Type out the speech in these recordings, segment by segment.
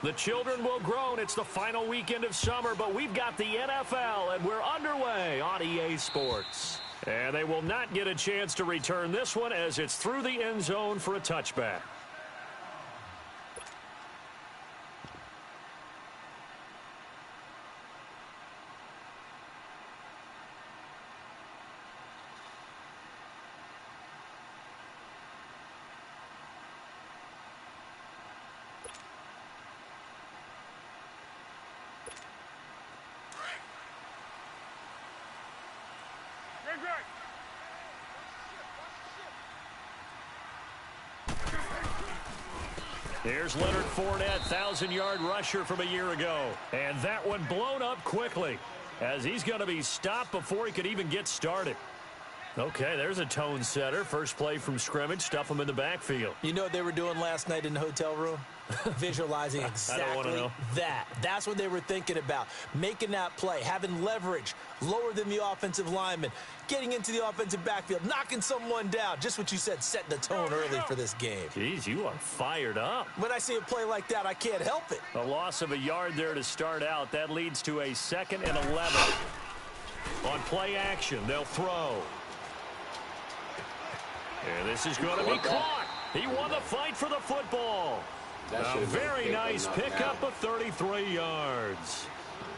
The children will groan. It's the final weekend of summer, but we've got the NFL, and we're underway on EA Sports. And they will not get a chance to return this one as it's through the end zone for a touchback. Here's Leonard Fournette, 1,000-yard rusher from a year ago. And that one blown up quickly as he's going to be stopped before he could even get started. Okay, there's a tone setter. First play from scrimmage, stuff him in the backfield. You know what they were doing last night in the hotel room? Visualizing exactly that. That's what they were thinking about. Making that play, having leverage, lower than the offensive lineman, getting into the offensive backfield, knocking someone down. Just what you said, setting the tone early for this game. Jeez, you are fired up. When I see a play like that, I can't help it. A loss of a yard there to start out. That leads to a 2nd and 11. On play action, they'll throw. And this is going to be caught. He won the fight for the football. A very nice pickup of 33 yards.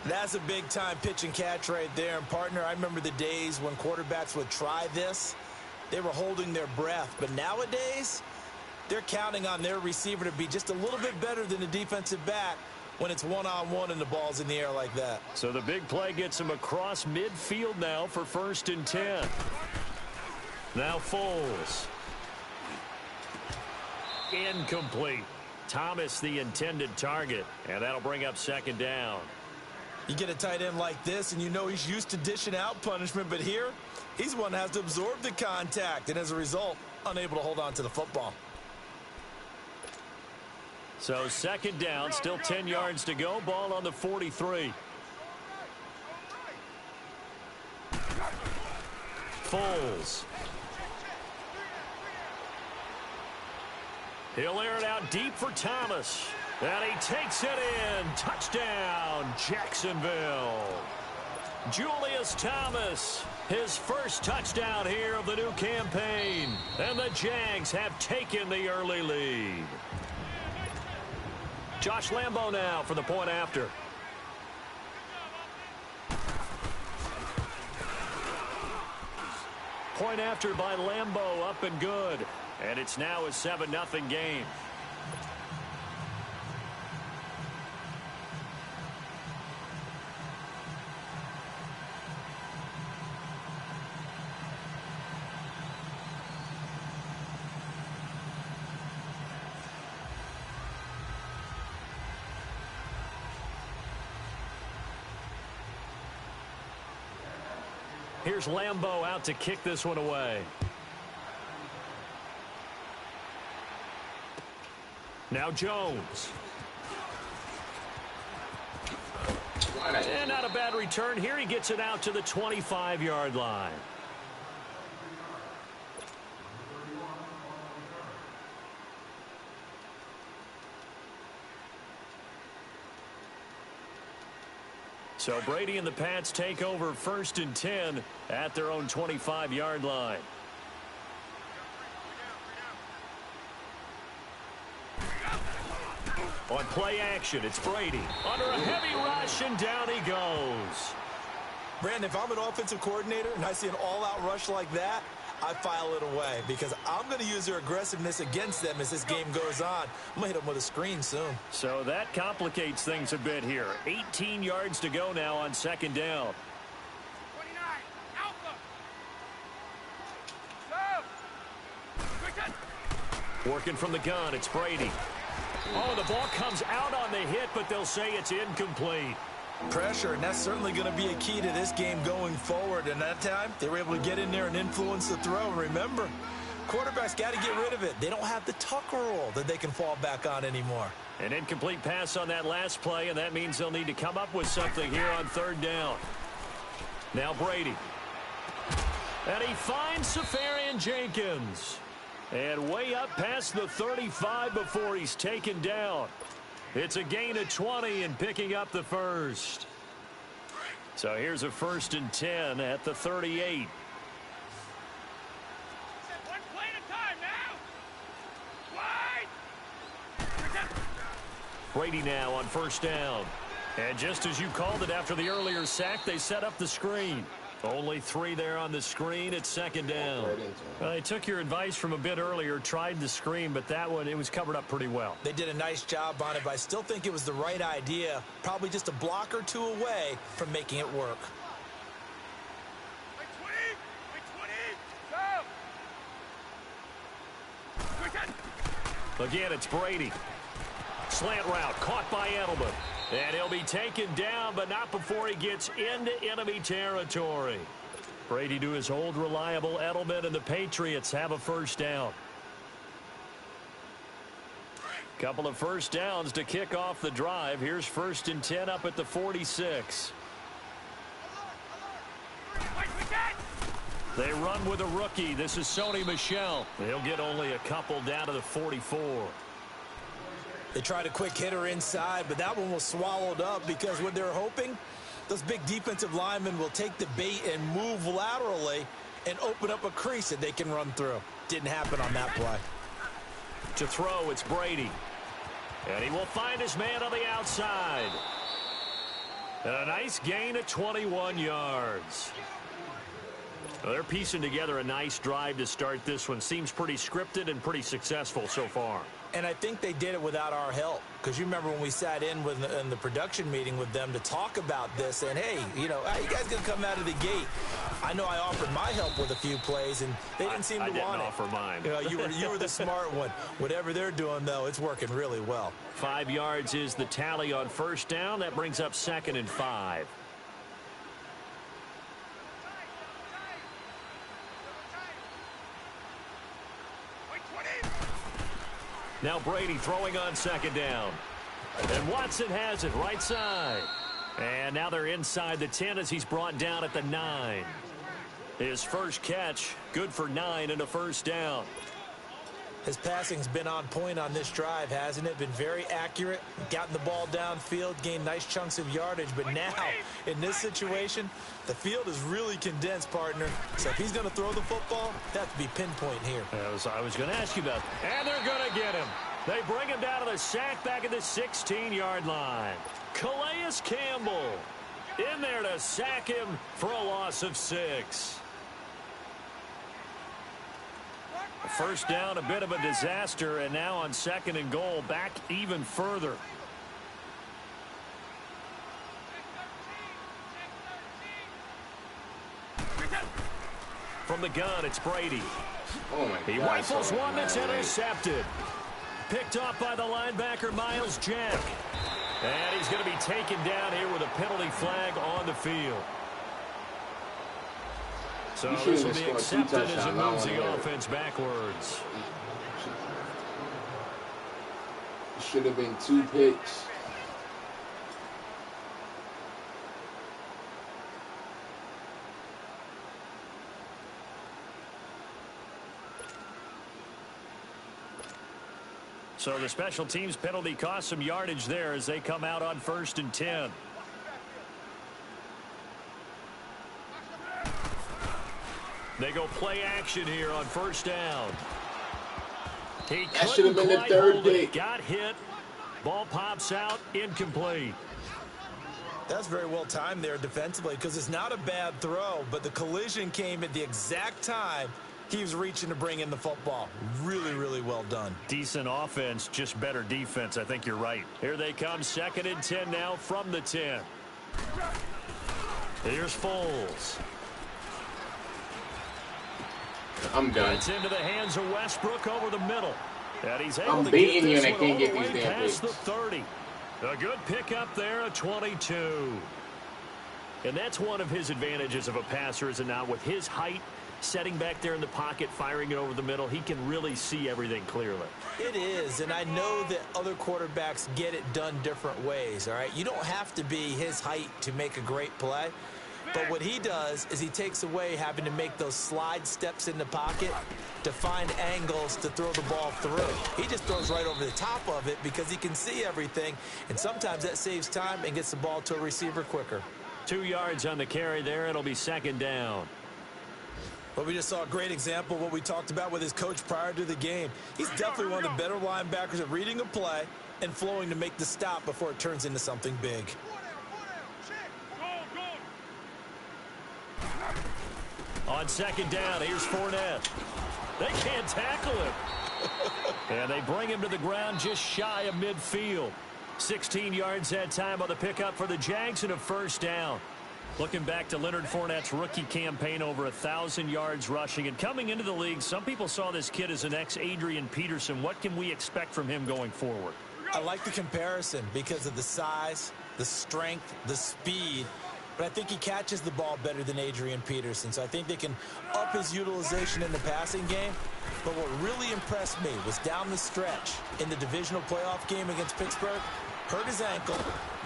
That's a big-time pitch and catch right there. And, partner, I remember the days when quarterbacks would try this. They were holding their breath. But nowadays, they're counting on their receiver to be just a little bit better than the defensive back when it's one-on-one and the ball's in the air like that. So the big play gets him across midfield now for 1st and 10. Now Foles. Incomplete. Thomas the intended target, and that'll bring up 2nd down. You get a tight end like this, and you know he's used to dishing out punishment, but here, he's one that has to absorb the contact, and as a result, unable to hold on to the football. So 2nd down, still 10 yards to go, ball on the 43. Foles. He'll air it out deep for Thomas. And he takes it in. Touchdown, Jacksonville. Julius Thomas, his first touchdown here of the new campaign. And the Jags have taken the early lead. Josh Lambo now for the point after. Point after by Lambo, up and good. And it's now a 7-0 game. Here's Lambo out to kick this one away. Now Jones. And not a bad return here. He gets it out to the 25-yard line. So Brady and the Pats take over 1st and 10 at their own 25-yard line. On play action, it's Brady. Under a heavy rush, and down he goes. Brandon, if I'm an offensive coordinator and I see an all-out rush like that, I file it away because I'm going to use their aggressiveness against them as this game goes on. I'm going to hit them with a screen soon. So that complicates things a bit here. 18 yards to go now on 2nd down. 29, Alpha. Working from the gun, it's Brady. Oh, the ball comes out on the hit, but they'll say it's incomplete. Pressure, and that's certainly going to be a key to this game going forward. And that time, they were able to get in there and influence the throw. Remember, quarterbacks got to get rid of it. They don't have the Tucker rule that they can fall back on anymore. An incomplete pass on that last play, and that means they'll need to come up with something here on 3rd down. Now Brady. And he finds Safarian Jenkins. And way up past the 35 before he's taken down. It's a gain of 20 and picking up the first. So here's a 1st and 10 at the 38. One play at a time now. Wide. Brady now on 1st down. And just as you called it after the earlier sack, they set up the screen. Only 3 there on the screen at 2nd down. Well, they took your advice from a bit earlier, tried the screen, but that one, it was covered up pretty well. They did a nice job on it, but I still think it was the right idea. Probably just a block or 2 away from making it work. Wait 20. Go. Again, it's Brady. Slant route caught by Edelman. And he'll be taken down, but not before he gets into enemy territory. Brady to his old reliable Edelman, and the Patriots have a 1st down. Couple of 1st downs to kick off the drive. Here's 1st and 10 up at the 46. They run with a rookie. This is Sony Michel. He'll get only a couple down to the 44. They tried a quick hitter inside, but that one was swallowed up because what they're hoping, those big defensive linemen will take the bait and move laterally and open up a crease that they can run through. Didn't happen on that play. To throw, it's Brady. And he will find his man on the outside. And a nice gain of 21 yards. Well, they're piecing together a nice drive to start this one. Seems pretty scripted and pretty successful so far. And I think they did it without our help. Because you remember when we sat in the production meeting with them to talk about this. And, hey, you know, how you guys going to come out of the gate? I know I offered my help with a few plays, and they didn't seem to want it. I didn't offer mine. You know, you were the smart one. Whatever they're doing, though, it's working really well. 5 yards is the tally on 1st down. That brings up 2nd and 5. Now Brady throwing on 2nd down. And Watson has it right side. And now they're inside the 10 as he's brought down at the 9. His first catch, good for 9 and a 1st down. His passing's been on point on this drive, hasn't it? Been very accurate, gotten the ball downfield, gained nice chunks of yardage. But now, in this situation, the field is really condensed, partner. So if he's going to throw the football, that would be pinpoint here. I was going to ask you about that. And they're going to get him. They bring him down to the sack back at the 16-yard line. Calais Campbell in there to sack him for a loss of 6. 1st down, a bit of a disaster, and now on 2nd and goal, back even further. From the gun, it's Brady. Oh my God. He rifles one that's intercepted. Picked off by the linebacker, Miles Jack. And he's going to be taken down here with a penalty flag on the field. So this will be accepted as it moves the offense backwards. It should have been 2 picks. So the special teams penalty cost some yardage there as they come out on 1st and 10. They go play action here on 1st down. That should have been the 3rd pick. Got hit. Ball pops out. Incomplete. That's very well timed there defensively because it's not a bad throw, but the collision came at the exact time he was reaching to bring in the football. Really, really well done. Decent offense, just better defense. I think you're right. Here they come, 2nd and 10 now from the 10. Here's Foles. I'm done. It's into the hands of Westbrook over the middle. And he's able I'm to beating get you this and I one can't all get the these way damn past the picks. 30. A good pickup there, a 22. And that's one of his advantages of a passer, is it not? With his height, setting back there in the pocket, firing it over the middle, he can really see everything clearly. It is, and I know that other quarterbacks get it done different ways, all right? You don't have to be his height to make a great play, But what he does is he takes away having to make those slide steps in the pocket to find angles to throw the ball through. He just throws right over the top of it because he can see everything, and sometimes that saves time and gets the ball to a receiver quicker. 2 yards on the carry there. It'll be second down. But we just saw a great example of what we talked about with his coach prior to the game. He's definitely one of the better linebackers at reading a play and flowing to make the stop before it turns into something big. On second down, here's Fournette. They can't tackle him. And they bring him to the ground just shy of midfield. 16 yards that time on the pickup for the Jags and a first down. Looking back to Leonard Fournette's rookie campaign, over 1,000 yards rushing. And coming into the league, some people saw this kid as an ex-Adrian Peterson. What can we expect from him going forward? I like the comparison because of the size, the strength, the speed. But I think he catches the ball better than Adrian Peterson. So I think they can up his utilization in the passing game. But what really impressed me was down the stretch in the divisional playoff game against Pittsburgh. Hurt his ankle,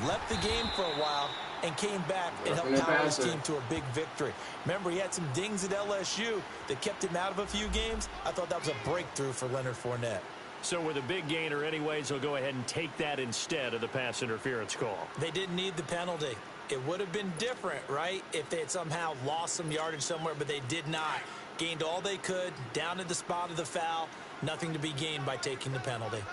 left the game for a while, and came back and helped power his team to a big victory. Remember, he had some dings at LSU that kept him out of a few games. I thought that was a breakthrough for Leonard Fournette. So with a big gainer anyways, they'll go ahead and take that instead of the pass interference call. They didn't need the penalty. It would have been different, right, if they had somehow lost some yardage somewhere, but they did not. Gained all they could, down at the spot of the foul. Nothing to be gained by taking the penalty.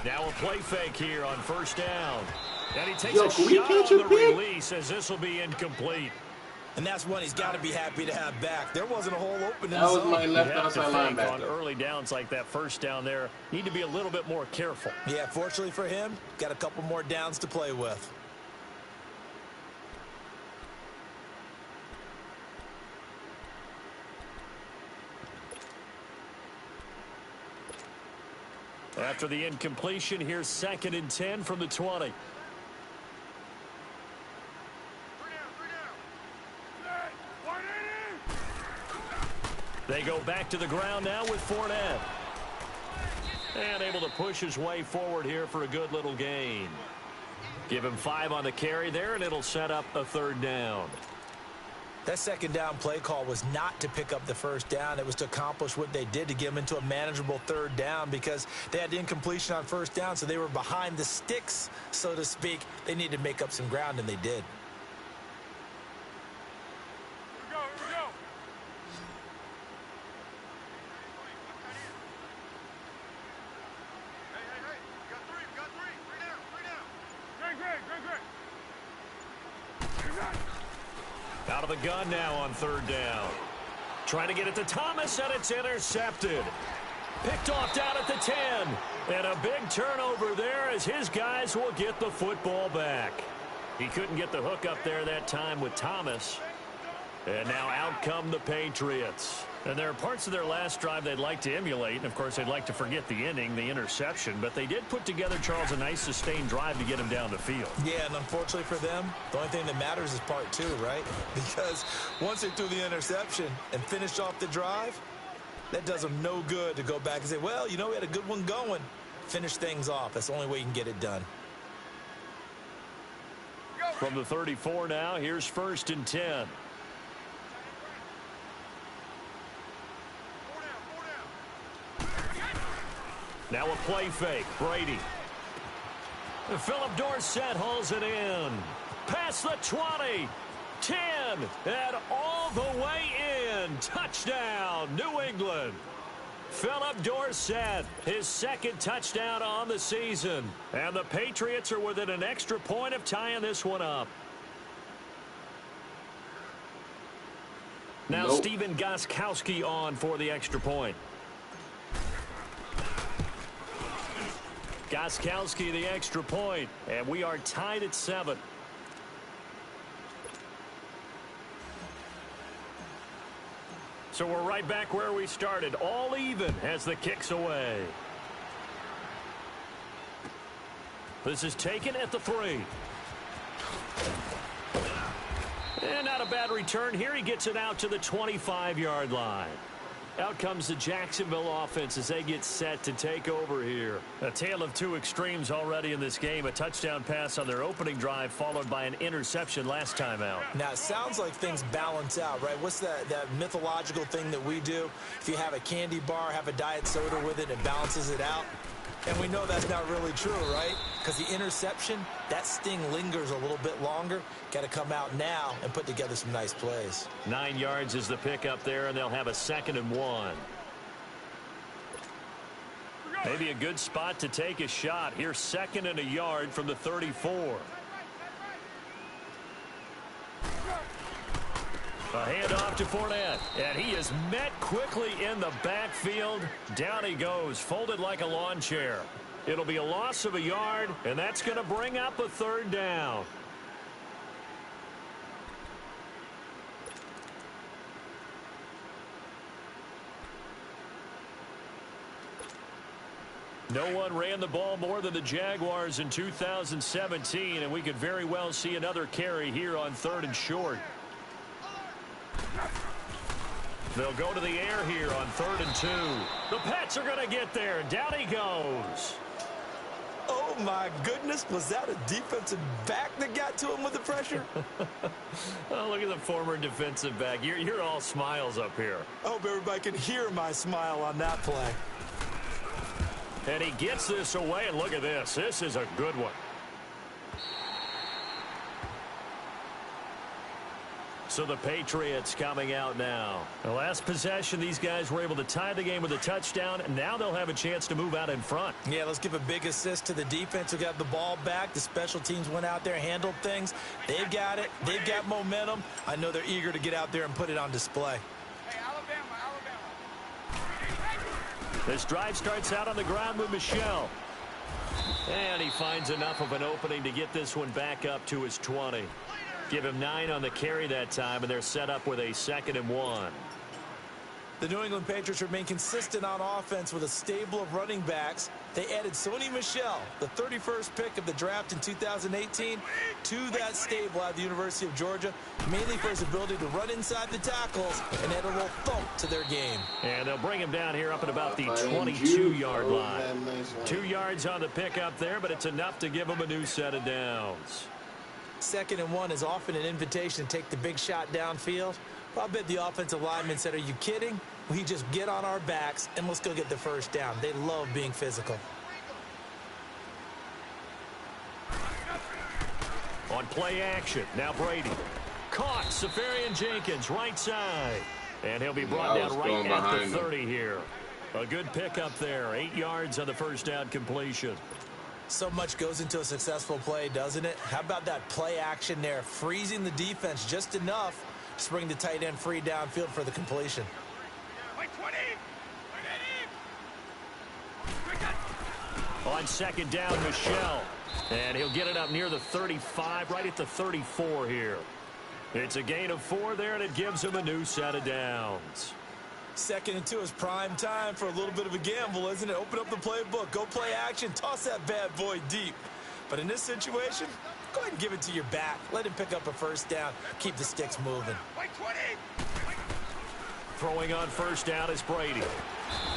Now a play fake here on first down. And he takes Yo, a can we shot catch on a the pick? release as this will be incomplete. And that's one he's got to be happy to have back. There wasn't a hole open in That the was zone. my You left have to outside think on linebacker. early downs like that first down there, need to be a little bit more careful. Yeah, fortunately for him, got a couple more downs to play with. After the incompletion, here's 2nd and 10 from the 20. They go back to the ground now with Fournette. And able to push his way forward here for a good little gain. Give him 5 on the carry there, and it'll set up a third down. That second down play call was not to pick up the first down. It was to accomplish what they did to get them into a manageable third down because they had the incompletion on first down, so they were behind the sticks, so to speak. They needed to make up some ground, and they did. Out of the gun now on third down. Trying to get it to Thomas, and it's intercepted. Picked off down at the 10. And a big turnover there as his guys will get the football back. He couldn't get the hook up there that time with Thomas. And now out come the Patriots. And there are parts of their last drive they'd like to emulate. And, of course, they'd like to forget the inning, the interception. But they did put together, Charles, a nice sustained drive to get him down the field. Yeah, and unfortunately for them, the only thing that matters is part 2, right? Because once they threw the interception and finished off the drive, that does them no good to go back and say, well, you know, we had a good one going. Finish things off. That's the only way you can get it done. From the 34 now, here's 1st and 10. Now a play fake. Brady. Philip Dorsett hauls it in. Past the 20. 10. And all the way in. Touchdown, New England. Philip Dorsett, his 2nd touchdown on the season. And the Patriots are within an extra point of tying this one up. Now Stephen Gostkowski on for the extra point. Gostkowski the extra point, and we are tied at 7. So we're right back where we started, all even as the kick's away. This is taken at the 3. And not a bad return here. He gets it out to the 25-yard line. Out comes the Jacksonville offense as they get set to take over here. A tale of two extremes already in this game. A touchdown pass on their opening drive followed by an interception last time out. Now, it sounds like things balance out, right? What's that mythological thing that we do? If you have a candy bar, have a diet soda with it, it balances it out. And we know that's not really true, right? Because the interception, that sting lingers a little bit longer. Got to come out now and put together some nice plays. 9 yards is the pickup there, and they'll have a 2nd and 1. Maybe a good spot to take a shot. Here's 2nd and a yard from the 34. A handoff to Fournette, and he is met quickly in the backfield. Down he goes, folded like a lawn chair. It'll be a loss of a yard, and that's going to bring up a 3rd down. No one ran the ball more than the Jaguars in 2017, and we could very well see another carry here on 3rd and short. They'll go to the air here on 3rd and 2. The Pats are going to get there. Down he goes. Oh, my goodness. Was that a defensive back that got to him with the pressure? Oh, look at the former defensive back. You're all smiles up here. I hope everybody can hear my smile on that play. And he gets this away, and look at this. This is a good one. So the Patriots coming out now. The last possession, these guys were able to tie the game with a touchdown, and now they'll have a chance to move out in front. Yeah, let's give a big assist to the defense who got the ball back. The special teams went out there, handled things. They've got it. They've got momentum. I know they're eager to get out there and put it on display. Hey, Alabama. This drive starts out on the ground with Michel. And he finds enough of an opening to get this one back up to his 20. Give him 9 on the carry that time, and they're set up with a 2nd and 1. The New England Patriots remain consistent on offense with a stable of running backs. They added Sony Michel, the 31st pick of the draft in 2018, to that stable at the University of Georgia, mainly for his ability to run inside the tackles and add a little thump to their game. And they'll bring him down here up at about the 22-yard line. 2 yards on the pickup there, but it's enough to give him a new set of downs. 2nd and 1 is often an invitation to take the big shot downfield. Well, I bet the offensive lineman said, are you kidding? We just get on our backs and let's go get the 1st down. They love being physical. On play action, now Brady. Caught, Safarian Jenkins, right side. And he'll be brought down right at the 30 here. A good pickup there, 8 yards on the 1st down completion. So much goes into a successful play, doesn't it? How about that play action there, freezing the defense just enough to bring the tight end free downfield for the completion. On 2nd down, Michel. And he'll get it up near the 35, right at the 34 here. It's a gain of 4 there, and it gives him a new set of downs. 2nd and 2 is prime time for a little bit of a gamble, isn't it? Open up the playbook, go play action, toss that bad boy deep. But in this situation, go ahead and give it to your back. Let him pick up a 1st down, keep the sticks moving. Throwing on 1st down is Brady.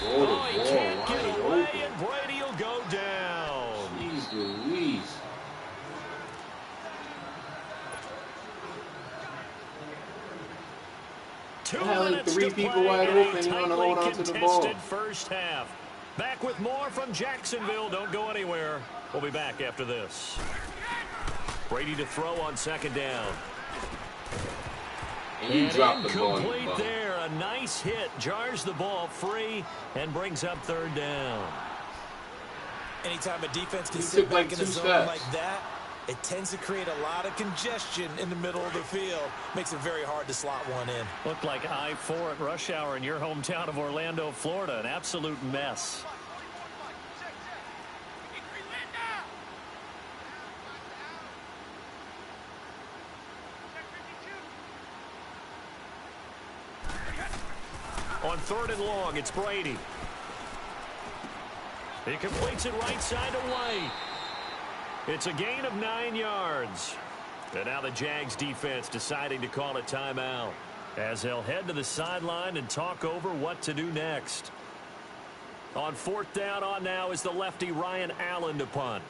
Oh, he can't get away, and Brady will go down. Jeez Louise. Like 3 people wide open, and you want to hold on to the ball. 1st half. Back with more from Jacksonville. Don't go anywhere. We'll be back after this. Brady to throw on 2nd down. And you drop the ball. Incomplete there. A nice hit. Jars the ball free and brings up 3rd down. Anytime a defense can sit back in a zone like that, it tends to create a lot of congestion in the middle of the field. Makes it very hard to slot one in. Looked like I-4 at rush hour in your hometown of Orlando, Florida. An absolute mess. On 3rd and long, it's Brady. He completes it right side away. It's a gain of 9 yards. And now the Jags defense deciding to call a timeout. as they'll head to the sideline and talk over what to do next. On fourth down on now is the lefty Ryan Allen to punt.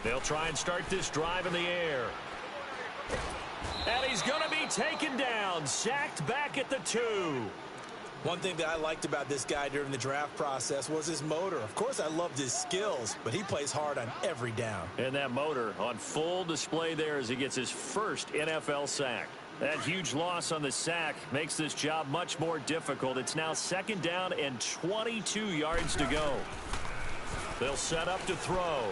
They'll try and start this drive in the air. And he's going to be taken down, sacked back at the 2. One thing that I liked about this guy during the draft process was his motor. Of course, I loved his skills, but he plays hard on every down. And that motor on full display there as he gets his first NFL sack. That huge loss on the sack makes this job much more difficult. It's now second down and 22 yards to go. They'll set up to throw.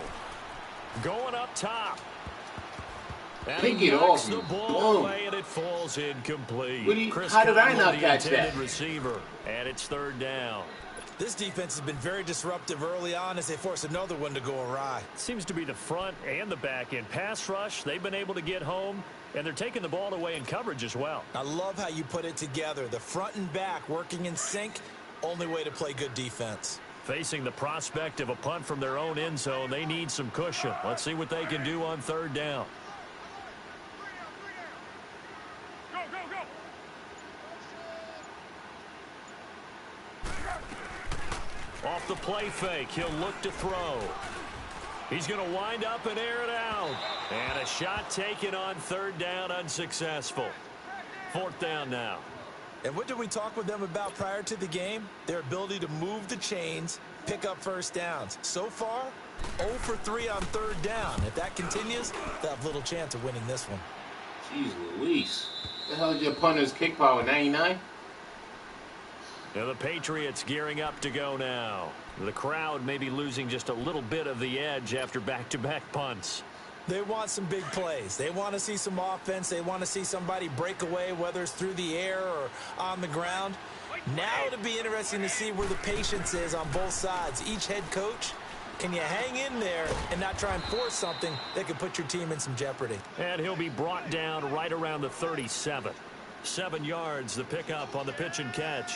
Going up top. And Pick he it knocks off, the you ball bum. away, and it falls incomplete. How did I not the catch intended that? receiver, and it's third down. This defense has been very disruptive early on as they force another one to go awry. Seems to be the front and the back end. Pass rush, they've been able to get home, and they're taking the ball away in coverage as well. I love how you put it together. The front and back working in sync, only way to play good defense. Facing the prospect of a punt from their own end zone, they need some cushion. Let's see what they can do on third down. Go, go, go. Off the play fake, he'll look to throw. He's going to wind up and air it out. And a shot taken on third down, unsuccessful. Fourth down now. And what did we talk with them about prior to the game? Their ability to move the chains, pick up first downs. So far, 0 for 3 on third down. If that continues, they'll have little chance of winning this one. Jeez Louise. What the hell is your punter's kick power, 99? Now the Patriots gearing up to go now. The crowd may be losing just a little bit of the edge after back-to-back punts. They want some big plays. They want to see some offense. They want to see somebody break away, whether it's through the air or on the ground. Now it'll be interesting to see where the patience is on both sides. Each head coach, can you hang in there and not try and force something that could put your team in some jeopardy? And he'll be brought down right around the 37. 7 yards, the pickup on the pitch and catch.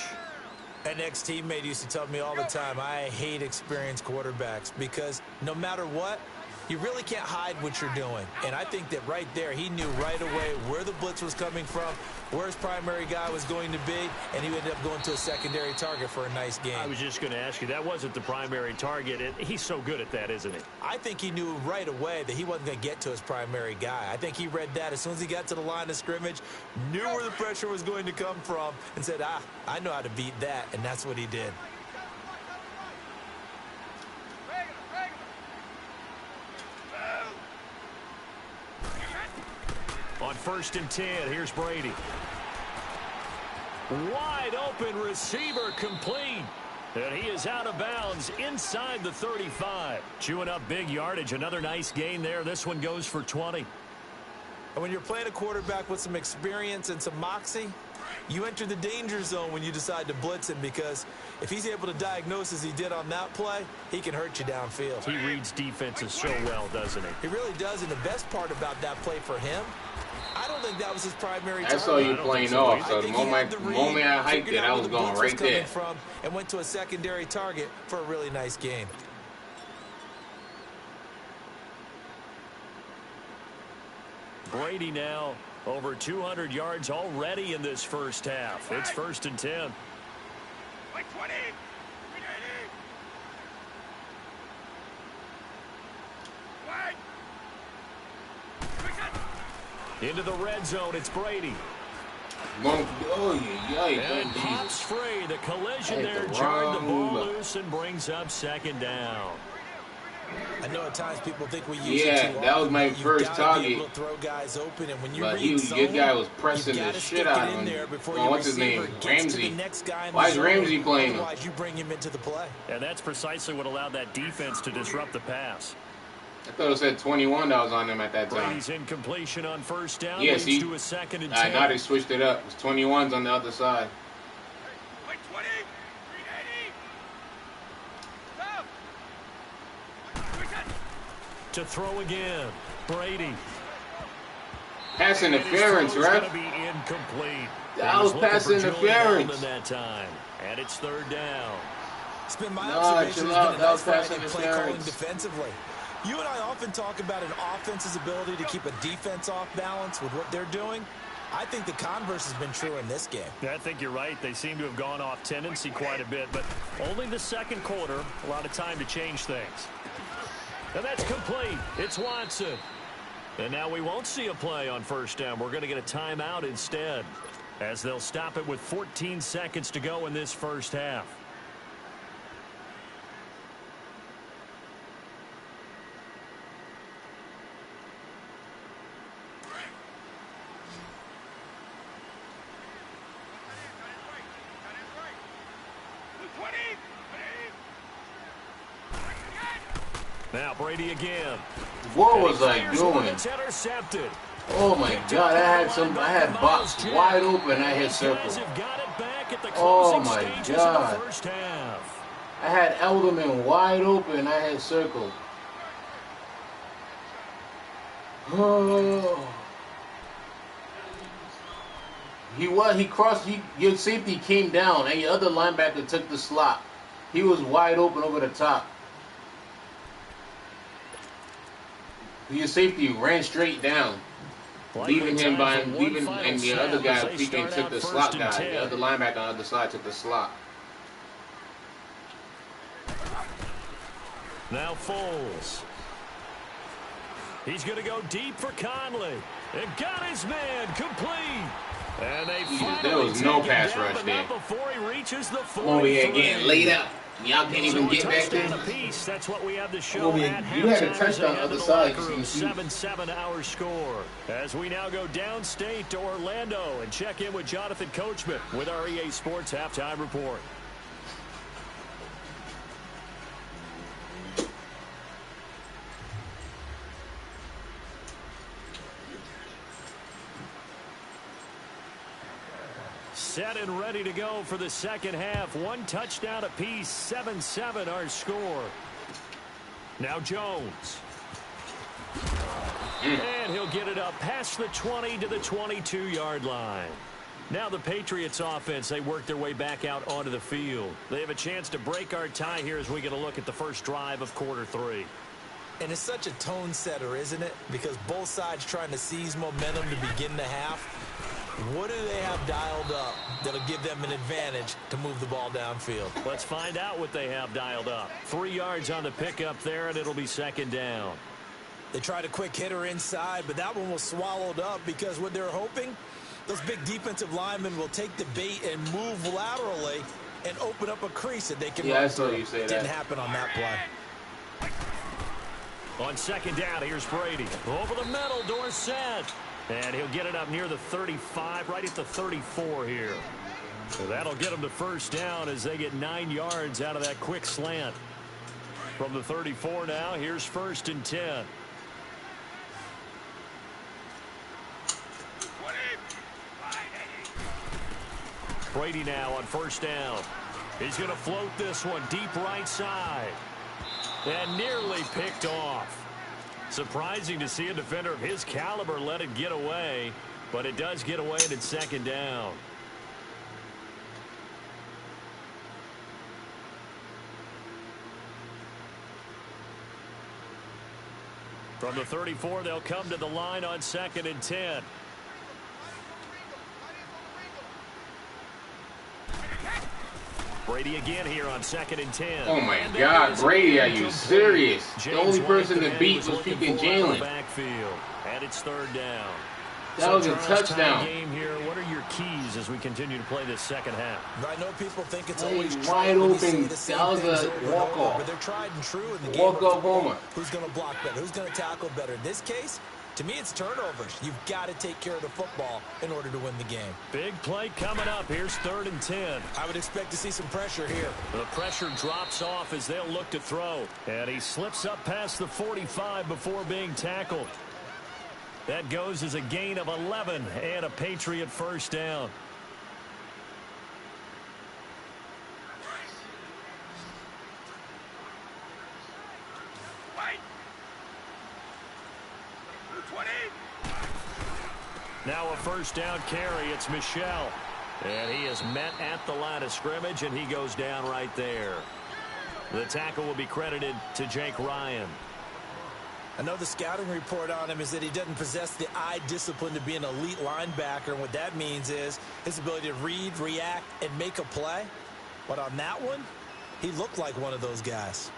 An ex-teammate used to tell me all the time, I hate experienced quarterbacks because no matter what, you really can't hide what you're doing. And I think that right there, he knew right away where the blitz was coming from, where his primary guy was going to be, and he ended up going to a secondary target for a nice game. I was just going to ask you, that wasn't the primary target. He's so good at that, isn't he? I think he knew right away that he wasn't going to get to his primary guy. I think he read that as soon as he got to the line of scrimmage, knew where the pressure was going to come from, and said, I know how to beat that, and that's what he did. On 1st and 10, here's Brady. Wide open receiver complete. And he is out of bounds inside the 35. Chewing up big yardage. Another nice gain there. This one goes for 20. And when you're playing a quarterback with some experience and some moxie, you enter the danger zone when you decide to blitz him, because if he's able to diagnose as he did on that play, he can hurt you downfield. He reads defenses so well, doesn't he? He really does, and the best part about that play for him, I don't think that was his primary target. I saw you playing off, so the moment I hiked it, I was going right there. And went to a secondary target for a really nice gain. Brady now over 200 yards already in this first half. It's 1st and 10. Like 20. Into the red zone, it's Brady. And pops free. The collision there jarred the ball loose and brings up 2nd down. I know at times people think we use it Yeah, too that was often, my but you've first got to be target. able to throw guys open, and when you But read your guy zone, was pressing you've the got to shit stick out it of in him. there before Oh, your what's his receiver name? gets to the Ramsey. next guy in the Why is zone. Ramsey playing him? Otherwise, you bring him into the play. And that's precisely what allowed that defense to disrupt the pass. I thought it said 21 that was on him at that time. Brady's incompletion on first down Yeah, leads see? to a 2nd and 10. Now they switched it up. It's 21s on the other side. Wait, 20. 380. Stop. To throw again. Brady. Pass interference, And his throw's right? gonna be incomplete. That He was looking pass for Julian interference. Edelman that time. And it's 3rd down. It's been my Nah, observation. chill There's out. been a That nice was pass variety of play calling interference. defensively. You and I often talk about an offense's ability to keep a defense off balance with what they're doing. I think the converse has been true in this game. Yeah, I think you're right. They seem to have gone off tendency quite a bit, but only the 2nd quarter. A lot of time to change things. And that's complete. It's Watson. And now we won't see a play on first down. We're going to get a timeout instead, as they'll stop it with 14 seconds to go in this first half. Now Brady again. What was I Here's one doing? that's intercepted. Oh my God! I had box wide open. I hit circle. Guys have got it back at the Oh closing my stages God. of the first half. I had Elderman wide open. I had circle. Oh. He crossed. Your safety came down, and your other linebacker took the slot. He was wide open over the top. Your safety ran straight down, leaving him by leaving, and the other guy freaking took the slot guy. The other linebacker on the other side took the slot. Now Foles. He's going to go deep for Conley. And got his man complete. And they There was no pass rush there. Before he reaches the 43. I'm over here getting laid out. Y'all can't even get back there. Apiece. That's what we have to show at You had a halftime touchdown on the other side. 7-7 our score. As we now go downstate to Orlando and check in with Jonathan Coachman with our EA Sports Halftime Report. Set and ready to go for the second half. One touchdown apiece, 7-7 our score. Now Jones. And he'll get it up past the 20 to the 22-yard line. Now the Patriots offense, they work their way back out onto the field. They have a chance to break our tie here as we get a look at the first drive of quarter 3. And it's such a tone setter, isn't it? Because both sides trying to seize momentum to begin the half. What do they have dialed up that'll give them an advantage to move the ball downfield? Let's find out what they have dialed up. 3 yards on the pickup there, and it'll be second down. They tried a quick hitter inside, but that one was swallowed up because what they're hoping, those big defensive linemen will take the bait and move laterally and open up a crease that they can run through. You say that. Didn't happen on that play. On second down, here's Brady. Over the middle, Dorsett. And he'll get it up near the 35, right at the 34 here. So that'll get them to first down as they get 9 yards out of that quick slant. From the 34 now, here's 1st and 10. Brady now on first down. He's going to float this one deep right side. And nearly picked off. Surprising to see a defender of his caliber let it get away, but it does get away and it's second down. From the 34, they'll come to the line on 2nd and 10. Brady again here on 2nd and 10. Oh my God, Brady, are you serious? The only person to beat was freaking Jalen. Backfield, and it's 3rd down. That was a Charles, touchdown. Game here. What are your keys as we continue to play this second half? I know people think it's Hey, always wide true when you open. say the same That was things a over and walk over, off. but they're tried and true in the game Walk of off football. homer. Who's going to block better? Who's going to tackle better? In this case, to me, it's turnovers. You've got to take care of the football in order to win the game. Big play coming up. Here's 3rd and 10. I would expect to see some pressure here. The pressure drops off as they'll look to throw. And he slips up past the 45 before being tackled. That goes as a gain of 11 and a Patriot first down. Now a first down carry. It's Michel. And he is met at the line of scrimmage, and he goes down right there. The tackle will be credited to Jake Ryan. I know the scouting report on him is that he doesn't possess the eye discipline to be an elite linebacker. And what that means is his ability to read, react, and make a play. But on that one, he looked like one of those guys.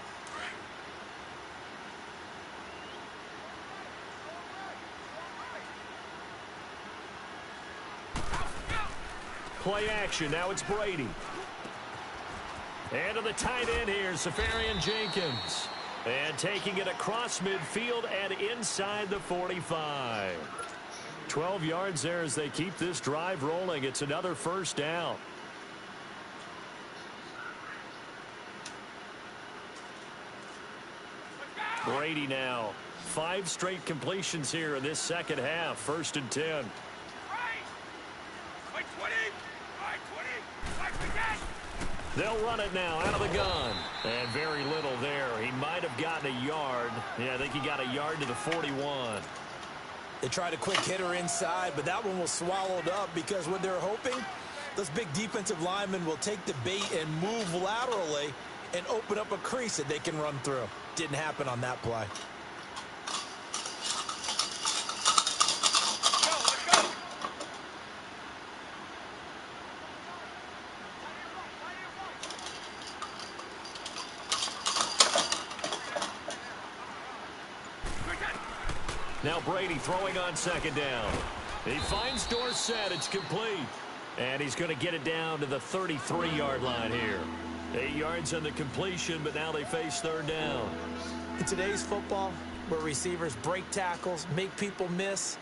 Play action. Now it's Brady. And to the tight end here, Safarian Jenkins. And taking it across midfield and inside the 45. 12 yards there as they keep this drive rolling. It's another first down. Brady now. 5 straight completions here in this second half. 1st and 10. They'll run it now out of the gun. And very little there. He might have gotten a yard. Yeah, I think he got a yard to the 41. They tried a quick hitter inside, but that one was swallowed up because what they're hoping, those big defensive linemen will take the bait and move laterally and open up a crease that they can run through. Didn't happen on that play. Now Brady throwing on 2nd down. He finds Dorsett. It's complete. And he's going to get it down to the 33-yard line here. 8 yards on the completion, but now they face 3rd down. In today's football, where receivers break tackles, make people miss,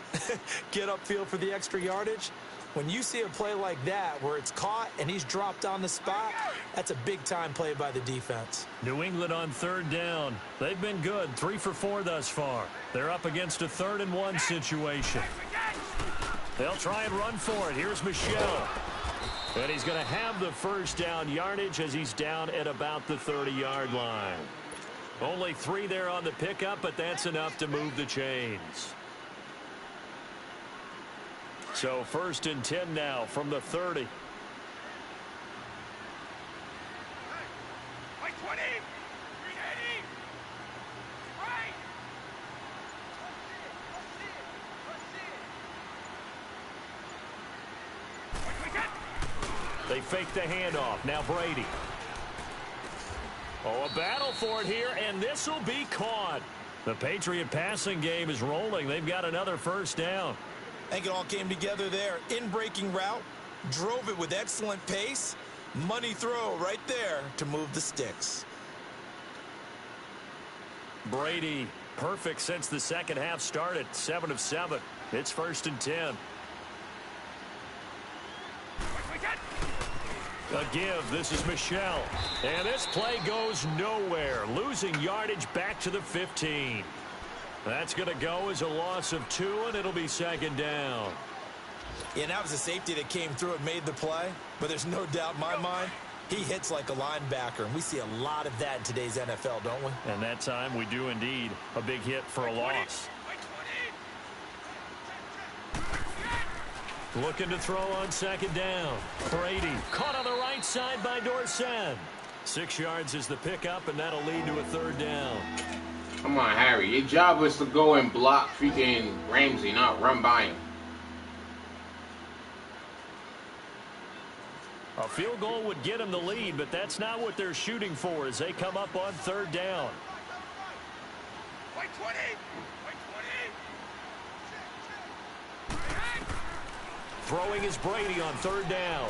get upfield for the extra yardage, when you see a play like that where it's caught and he's dropped on the spot, that's a big-time play by the defense. New England on 3rd down. They've been good, 3 for 4 thus far. They're up against a 3rd and 1 situation. They'll try and run for it. Here's Michel. And he's going to have the first down yardage as he's down at about the 30-yard line. Only 3 there on the pickup, but that's enough to move the chains. So 1st and 10 now from the 30. They fake the handoff. Now Brady. Oh, a battle for it here, and this will be caught. The Patriot passing game is rolling. They've got another first down. I think it all came together there. In-breaking route, drove it with excellent pace. Money throw right there to move the sticks. Brady, perfect since the second half started. 7 of 7. It's 1st and 10. A give. This is Michel. And this play goes nowhere. Losing yardage back to the 15. That's going to go as a loss of 2, and it'll be 2nd down. Yeah, that was a safety that came through and made the play. But there's no doubt in my mind, he hits like a linebacker. And we see a lot of that in today's NFL, don't we? And that time we do indeed. A big hit for a loss. Looking to throw on 2nd down. Brady caught on the right side by Dorsett. 6 yards is the pickup, and that'll lead to a 3rd down. Come on, Harry. Your job was to go and block freaking Ramsey, not run by him. A field goal would get him the lead, but that's not what they're shooting for as they come up on 3rd down. Throwing is Brady on third down.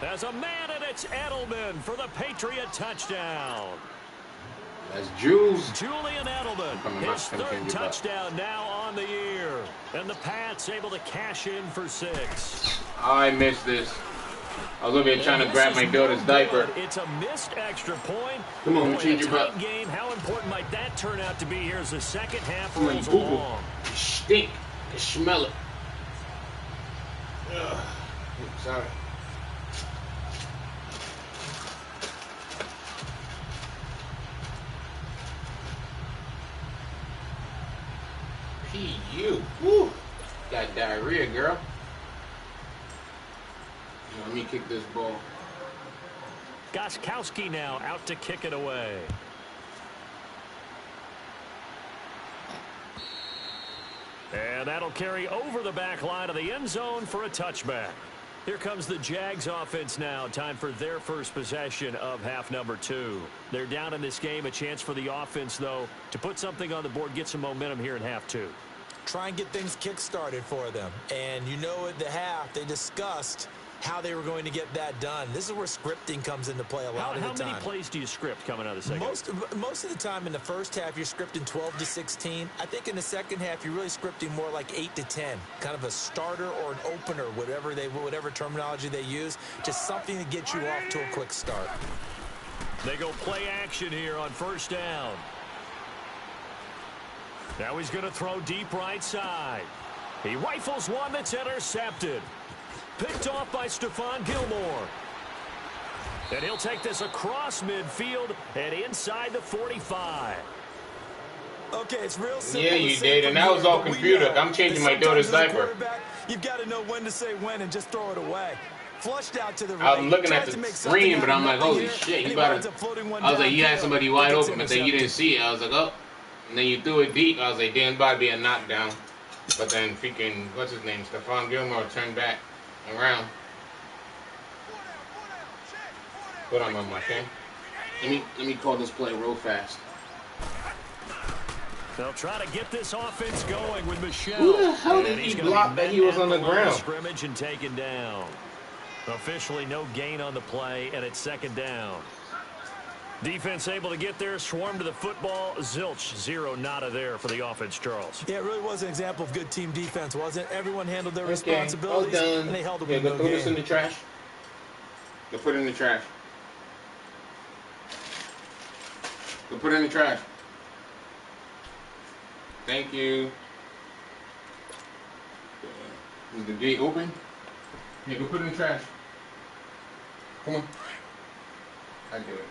As a man, and it's Edelman for the Patriot touchdown. That's Jules. Julian Edelman, his third touchdown now on the year. And the Pats able to cash in for 6. I missed this. I was over here trying to grab my daughter's diaper. It's a missed extra point. Come on, change your butt. Game. How important might that turn out to be here as the second half rolls along? You stink. You smell it. Ugh. Sorry. P.U. Woo. Got diarrhea, girl. Let me kick this ball. Gostkowski now out to kick it away. And that'll carry over the back line of the end zone for a touchback. Here comes the Jags offense now. Time for their first possession of half number 2. They're down in this game. A chance for the offense, though, to put something on the board, get some momentum here in half 2. Try and get things kick-started for them. And you know at the half, they discussed how they were going to get that done. This is where scripting comes into play a lot of the time. How many plays do you script coming out of the second? Most of the time in the first half, you're scripting 12 to 16. I think in the second half, you're really scripting more like 8 to 10. Kind of a starter or an opener, whatever terminology they use. Just something to get you off to a quick start. They go play action here on first down. Now he's going to throw deep right side. He rifles one that's intercepted. Picked off by Stephon Gilmore. And he'll take this across midfield and inside the 45. Okay, it's real simple. Yeah, you did, and that was all computer. I'm changing my daughter's diaper. You've got to know when to say when and just throw it away. Flushed out to the right. I'm looking at the screen, but I'm like, holy shit, you got to. I was like, you had somebody wide open, but then you didn't see it. I was like, oh. And then you threw it deep. I was like, damn, about to be a knockdown. But then freaking, what's his name? Stephon Gilmore turned back around. Put on my okay? Let me call this play real fast. They'll try to get this offense going with Michelle. Who the hell did he block that he was on the ground? Scrimmage and taken down. Officially no gain on the play, and it's second down. Defense able to get there, swarm to the football. Zilch, 0 nada there for the offense, Charles. Yeah, it really was an example of good team defense, wasn't it? Everyone handled their responsibilities, all done. And they held them Yeah, in go no throw this in game. the trash. Go put it in the trash. Go put it in the trash. Thank you. Is the gate open? Yeah, go put it in the trash. Come on. I do it.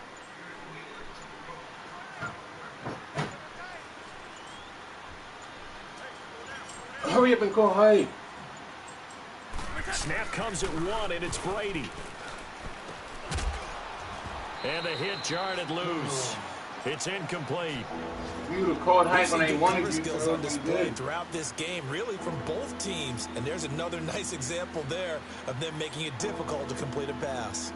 Hurry up and call height. Snap comes at 1, and it's Brady. And the hit jarred it loose. It's incomplete. You would have called height when they wanted you skills to. on display throughout this game, really from both teams. And there's another nice example there of them making it difficult to complete a pass.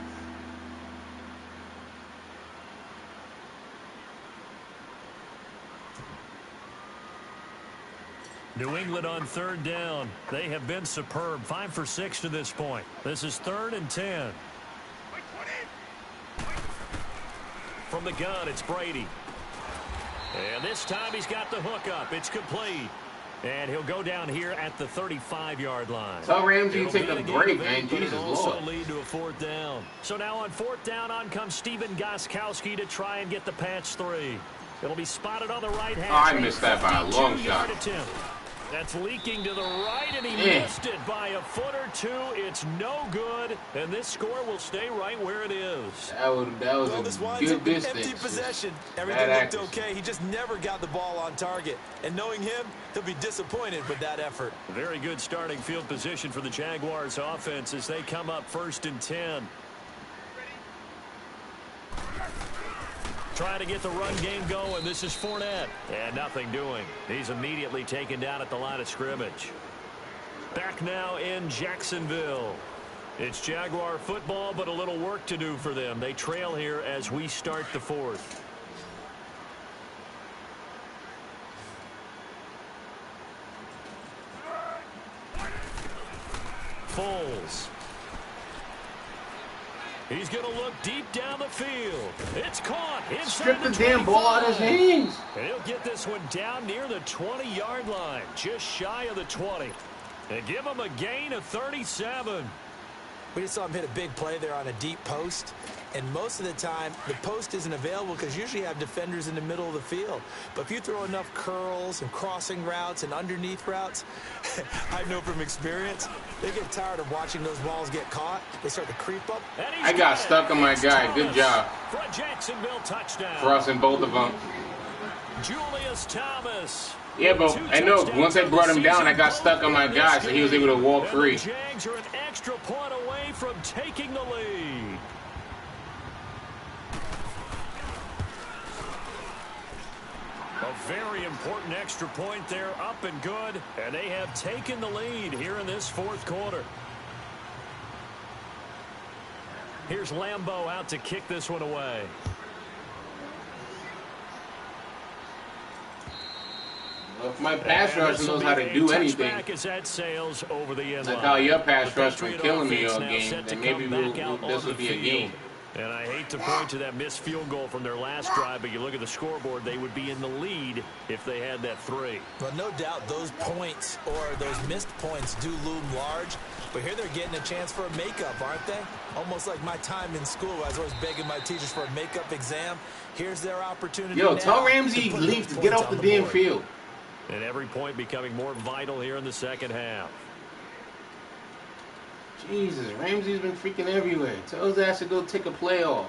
New England on third down. They have been superb. 5 for 6 to this point. This is 3rd and 10. From the gun, it's Brady. And this time he's got the hook up. It's complete. And he'll go down here at the 35-yard line. Tell Ramsey to take a break, man. Jesus Lord. Also lead to a 4th down. So now on 4th down, on comes Stephen Gostkowski to try and get the Pats 3. It'll be spotted on the right hand. Oh, I missed that by a long shot. Attempt. That's leaking to the right, and he missed it by a foot or 2. It's no good, and this score will stay right where it is. That was a good distance. Empty possession. Everything looked okay. He just never got the ball on target. And knowing him, he'll be disappointed with that effort. Very good starting field position for the Jaguars offense as they come up 1st and 10. Trying to get the run game going. This is Fournette. And nothing doing. He's immediately taken down at the line of scrimmage. Back now in Jacksonville. It's Jaguar football, but a little work to do for them. They trail here as we start the 4th. Foles. He's going to look deep down the field. It's caught. Strip the damn ball out of his hands. And he'll get this one down near the 20-yard line, just shy of the 20. And give him a gain of 37. We just saw him hit a big play there on a deep post. And most of the time, the post isn't available because usually you have defenders in the middle of the field. But if you throw enough curls and crossing routes and underneath routes, I know from experience, they get tired of watching those balls get caught. They start to creep up. I got stuck on my guy. Good job. For a Jacksonville touchdown. Crossing both of them. Julius Thomas. Yeah, but I know once I brought him down, I got stuck on my guy, so he was able to walk free. The Jags are an extra point away from taking the lead. A very important extra point there, up and good, and they have taken the lead here in this fourth quarter. Here's Lambeau out to kick this one away. If my pass rush knows how to do anything, like how your pass rush been killing me all game, then maybe this will be a game. And I hate to point to that missed field goal from their last drive, but you look at the scoreboard, they would be in the lead if they had that 3. Well, no doubt those points or those missed points do loom large, but here they're getting a chance for a makeup, aren't they? Almost like my time in school. I was always begging my teachers for a makeup exam. Here's their opportunity. Yo, tell Ramsey leave to get off the damn field. And every point becoming more vital here in the second half. Jesus, Ramsey's been freaking everywhere. Tell his ass to go take a playoff.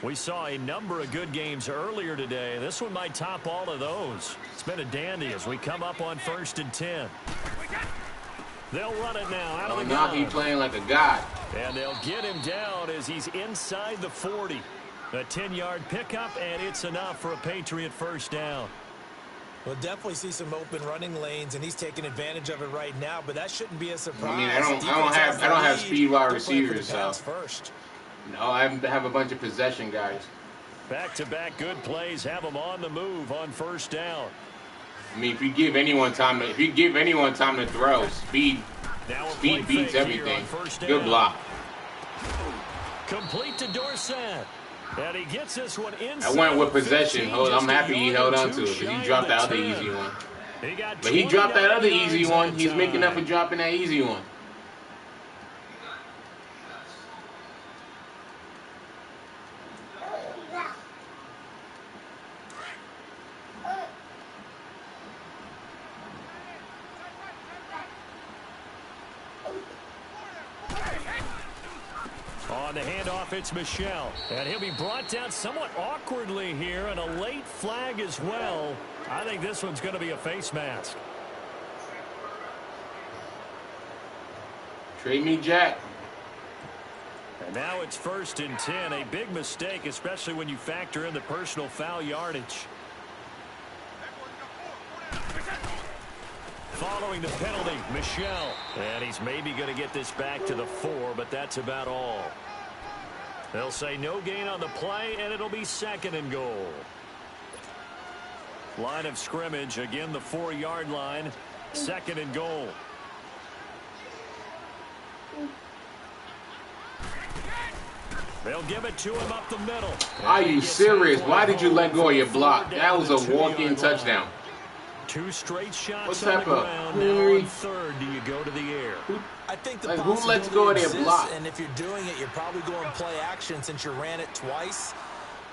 We saw a number of good games earlier today. This one might top all of those. It's been a dandy as we come up on 1st and 10. They'll run it now out of the gun. He's playing like a god. And they'll get him down as he's inside the 40. A 10-yard pickup, and it's enough for a Patriot first down. We'll definitely see some open running lanes, and he's taking advantage of it right now. But that shouldn't be a surprise. I mean, I don't have speed wide receivers, so first. No, I have a bunch of possession guys. Back-to-back good plays have them on the move on first down. I mean, if you give anyone time to throw, speed beats everything. Good block. Complete to Dorsett. And he gets this one inside. I went with possession. I'm happy he held on to it, but he dropped the other easy one. But he dropped that other easy one. He's making up for dropping that easy one. On the handoff, it's Michel. And he'll be brought down somewhat awkwardly here, and a late flag as well. I think this one's going to be a face mask. Trade me, Jack. And now it's 1st and 10. A big mistake, especially when you factor in the personal foul yardage. Following the penalty, Michel. And he's maybe going to get this back to the 4, but that's about all. They'll say no gain on the play, and it'll be 2nd and goal. Line of scrimmage, again the 4-yard line, 2nd and goal. They'll give it to him up the middle. Are you serious? Why did you let go of your block? That was a walk-in touchdown. 2 straight shots What's on that the ground. Now on 3rd, do you go to the air? I think the who lets go of their block? And if you're doing it, you're probably going play action since you ran it twice.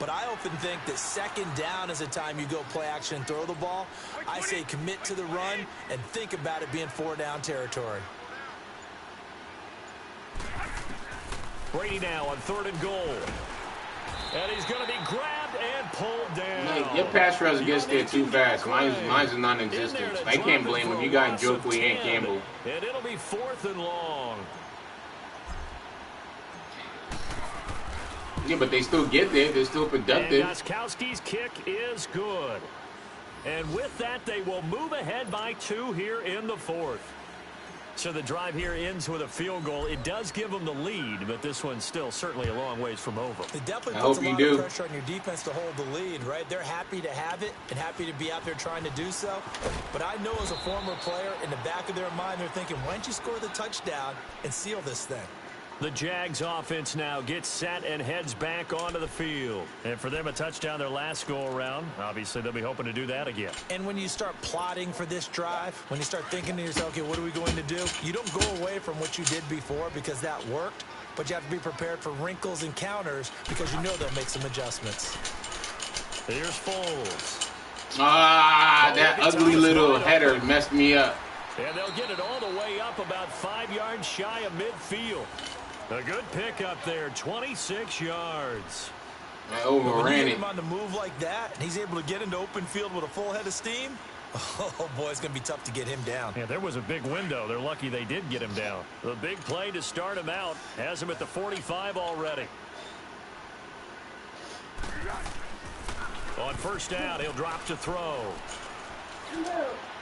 But I often think that 2nd down is the time you go play action and throw the ball. I say commit to the run and think about it being 4-down territory. Brady now on 3rd and goal. And he's going to be grabbed and pulled down. Like, your pass rush gets there too fast. Mine's a non-existent. I can't blame him. You got Njoku and Campbell. And it'll be 4th and long. Yeah, but they still get there. They're still productive. And Gostkowski's kick is good. And with that, they will move ahead by 2 here in the 4th. So the drive here ends with a field goal. It does give them the lead, but this one's still certainly a long ways from over. It definitely puts a lot of pressure on your defense to hold the lead, right? They're happy to have it and happy to be out there trying to do so. But I know as a former player, in the back of their mind, they're thinking, why don't you score the touchdown and seal this thing? The Jags offense now gets set and heads back onto the field. And for them, a touchdown their last go-around. Obviously, they'll be hoping to do that again. And when you start plotting for this drive, when you start thinking to yourself, okay, what are we going to do? You don't go away from what you did before because that worked, but you have to be prepared for wrinkles and counters because you know they'll make some adjustments. Here's Foles. That ugly little header messed me up. And they'll get it all the way up about 5 yards shy of midfield. A good pickup there, 26 yards. I overran when you it. get him on the move like that, and he's able to get into open field with a full head of steam, oh, boy, it's going to be tough to get him down. Yeah, there was a big window. They're lucky they did get him down. The big play to start him out has him at the 45 already. On first down, he'll drop to throw.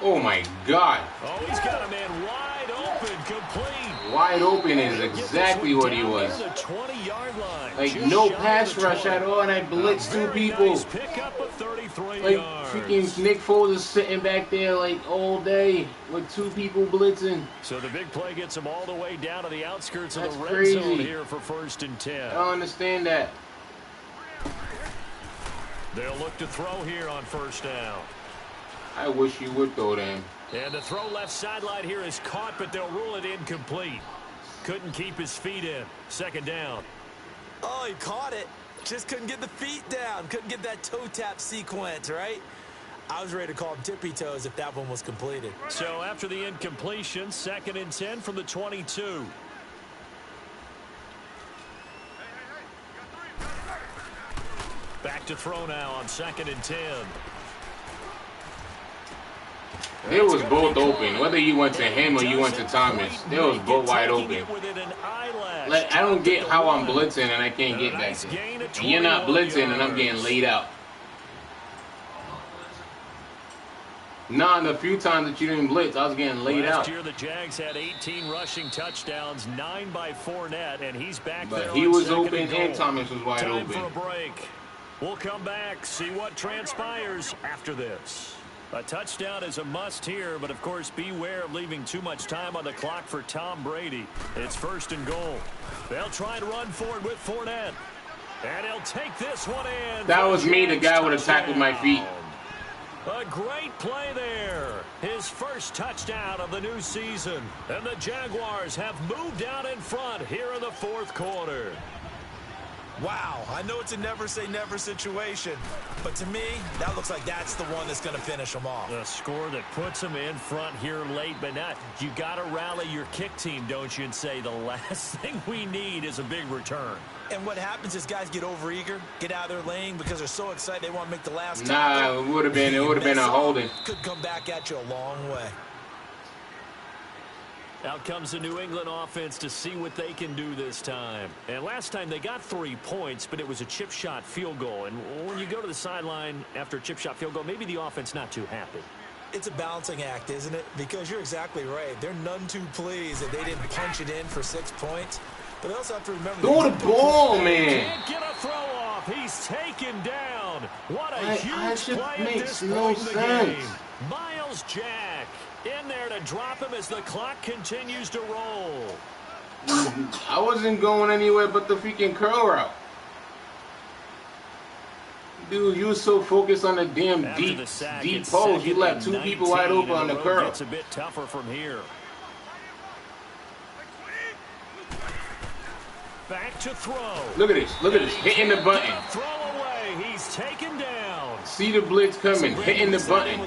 Oh, my God. Oh, he's got a man wide open, complete. Wide open is exactly what he was. The 20-yard line. Like, no pass rush at all, and I blitzed two people. Nice pick up of 33 like, yards. freaking Nick Foles is sitting back there, like, all day with two people blitzing. So the big play gets him all the way down to the outskirts of That's the red crazy. zone here for 1st and 10. I don't understand that. They'll look to throw here on first down. I wish you would throw them. And the throw left sideline here is caught, but they'll rule it incomplete. Couldn't keep his feet in. 2nd down. Oh, he caught it. Just couldn't get the feet down. Couldn't get that toe tap sequence, right? I was ready to call him tippy toes if that one was completed. So after the incompletion, 2nd and 10 from the 22. Back to throw now on 2nd and 10. They was both open. Whether you went to him or you went to Thomas, they was both wide open. Like, I don't get how I'm blitzing and I can't get back there. And you're not blitzing and I'm getting laid out. Nah, the few times that you didn't blitz, I was getting laid out. Last year, the Jags had 18 rushing touchdowns, 9 by Fournette, and he's back there. But he was open and Thomas was wide open. Time for a break. We'll come back, see what transpires after this. A touchdown is a must here, but of course beware of leaving too much time on the clock for Tom Brady. It's 1st and goal. They'll try to run forward with Fournette. And he'll take this one in. That was me, the guy with a tackle with my feet. A great play there. His first touchdown of the new season. And the Jaguars have moved out in front here in the 4th quarter. Wow, I know it's a never-say-never situation, but to me, that looks like that's the one that's going to finish them off. A score that puts them in front here late, but not. You got to rally your kick team, don't you, and say the last thing we need is a big return. And what happens is guys get overeager, get out of their lane because they're so excited they want to make the last Nah, tackle. it would have been a holding. Could come back at you a long way. Out comes the New England offense to see what they can do this time. And last time they got 3 points, but it was a chip shot field goal. And when you go to the sideline after a chip shot field goal, maybe the offense not too happy. It's a balancing act, isn't it? Because you're exactly right. They're none too pleased that they didn't punch it in for 6 points. But they also have to remember... Throw the ball, man. Can't get a throw off. He's taken down. What a huge play at this point in the game. Miles Jack in there to drop him as the clock continues to roll. I wasn't going anywhere but the freaking curl route. Dude, you were so focused on the damn deep post. You left 2 people wide open on the curl. It's a bit tougher from here. Back to throw. Look at this. Look at this. Hitting the button. Throw away. He's taken down. See the blitz coming. Hitting the button.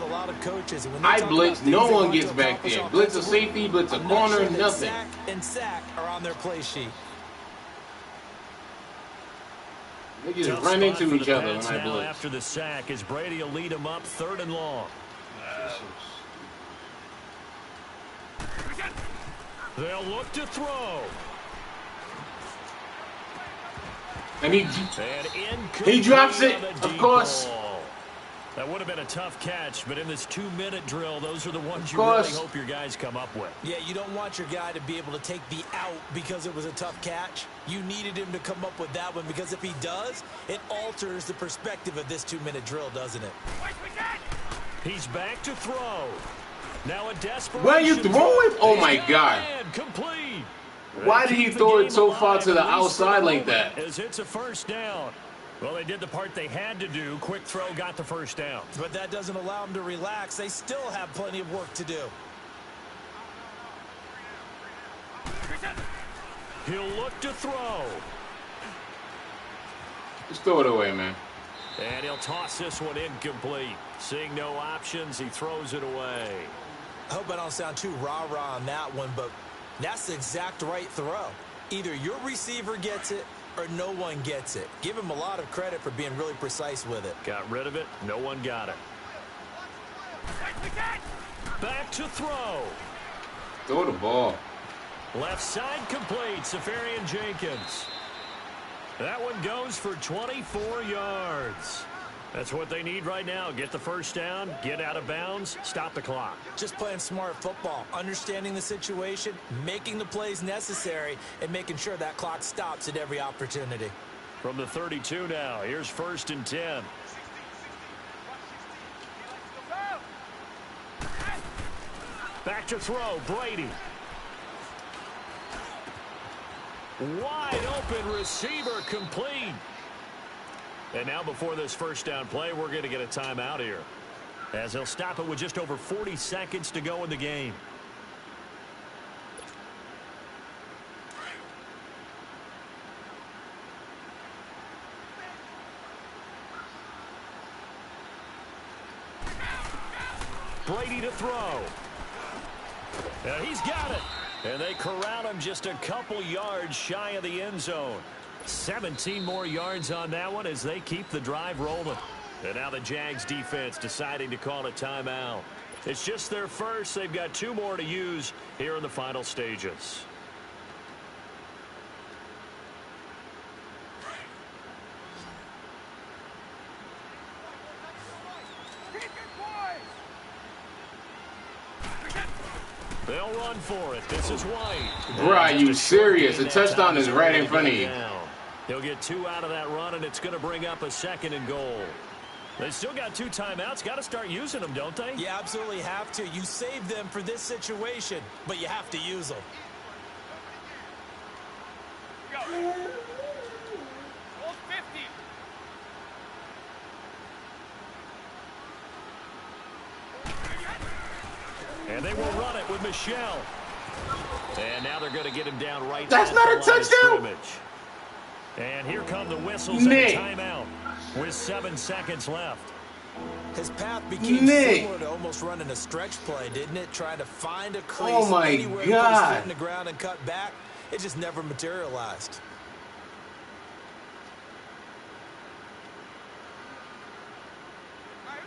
I blitz. No one gets back there. Blitz a safety, blitz a corner, nothing. Sack are on their play sheet. They just run into each other when I blitz. After the sack, as Brady will lead him up 3rd and long. They'll look to throw. And he drops it, of course. That would have been a tough catch, but in this 2-minute drill, those are the ones you really hope your guys come up with. Yeah, you don't want your guy to be able to take the out because it was a tough catch. You needed him to come up with that one because if he does, it alters the perspective of this 2-minute drill, doesn't it? He's back to throw. Now a desperate. Where are you throwing? Oh my God. Complete. Why did he throw it so far to the outside like that? As it's a first down. Well, they did the part they had to do. Quick throw got the first down. But that doesn't allow them to relax. They still have plenty of work to do. He'll look to throw. Just throw it away, man. And he'll toss this one incomplete. Seeing no options, he throws it away. I hope I don't sound too rah-rah on that one, but that's the exact right throw. Either your receiver gets it or no one gets it. Give him a lot of credit for being really precise with it. Got rid of it. No one got it. Back to throw. Throw the ball. Left side complete. Safarian Jenkins. That one goes for 24 yards. That's what they need right now. Get the first down, get out of bounds, stop the clock. Just playing smart football, understanding the situation, making the plays necessary, and making sure that clock stops at every opportunity. From the 32 now, here's 1st and 10. Back to throw, Brady. Wide open receiver complete. And now before this first down play, we're going to get a timeout here, as he'll stop it with just over 40 seconds to go in the game. Brady to throw. And he's got it. And they corral him just a couple yards shy of the end zone. 17 more yards on that one as they keep the drive rolling. And now the Jags defense deciding to call a timeout. It's just their first. They've got 2 more to use here in the final stages. They'll run for it. This is White. Bro, are you serious? The touchdown is right in front of you. He'll get 2 out of that run, and it's going to bring up a 2nd and goal. They still got 2 timeouts. Got to start using them, don't they? You absolutely have to. You save them for this situation, but you have to use them. Go. Hold 50. And they will run it with Michelle. And now they're going to get him down right. That's not a touchdown. And here come the whistles and the timeout with 7 seconds left. His path became similar to almost running a stretch play, didn't it? Trying to find a crease anywhere he put his foot in the ground and cut back. It just never materialized.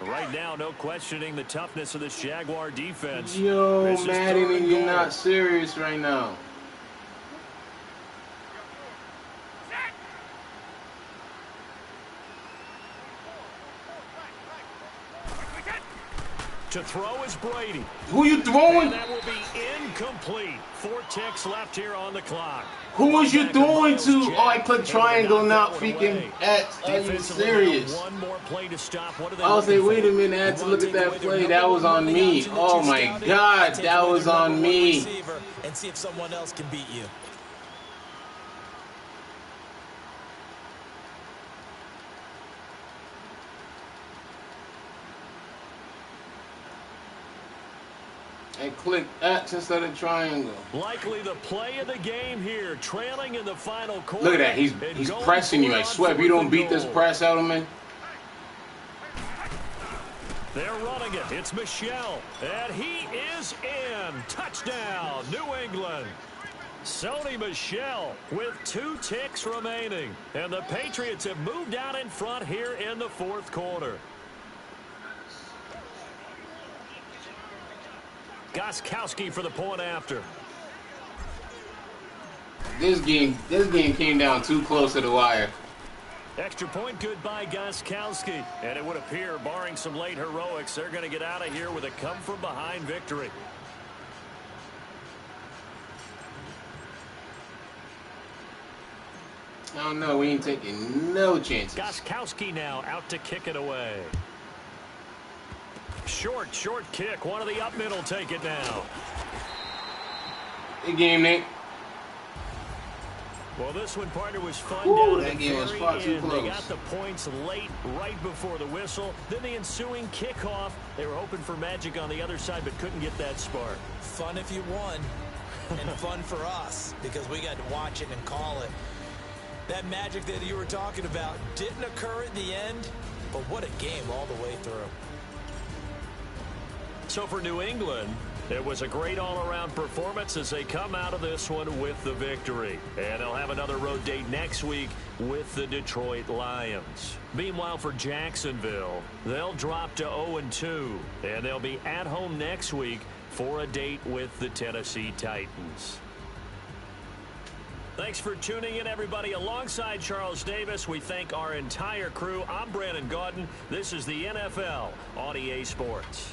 Right now, no questioning the toughness of this Jaguar defense. Yo, Madden, you're not serious right now. To throw is Brady. Who you throwing? And that will be incomplete. 4 ticks left here on the clock. Who was you throwing to? Oh, I clicked triangle, not freaking X. Are you serious? One more play to stop. What are they I was like, wait a minute, I had to look at that play. That was on me. Oh my God, that was on me. And see if someone else can beat you. And click X instead of triangle. Likely the play of the game here, trailing in the final quarter. Look at that, he's pressing you. I swear, if you don't beat this press out of me. They're running it. It's Michelle. And he is in. Touchdown, New England. Sony Michel with 2 ticks remaining. And the Patriots have moved out in front here in the 4th quarter. Gostkowski for the point after. This game came down too close to the wire. Extra point good by Gostkowski. And it would appear, barring some late heroics, they're going to get out of here with a come-from-behind victory. I don't know. We ain't taking no chances. Gostkowski now out to kick it away. Short kick. One of the up middle take it now. Good game, Nick. Well, this one, partner, was fun. Ooh, down that at game the was very far too end. close. They got the points late, right before the whistle. Then the ensuing kickoff. They were hoping for magic on the other side, but couldn't get that spark. Fun if you won, and fun for us because we got to watch it and call it. That magic that you were talking about didn't occur at the end, but what a game all the way through. So for New England, it was a great all-around performance as they come out of this one with the victory. And they'll have another road date next week with the Detroit Lions. Meanwhile, for Jacksonville, they'll drop to 0-2, and they'll be at home next week for a date with the Tennessee Titans. Thanks for tuning in, everybody. Alongside Charles Davis, we thank our entire crew. I'm Brandon Gaudin. This is the NFL on EA Sports.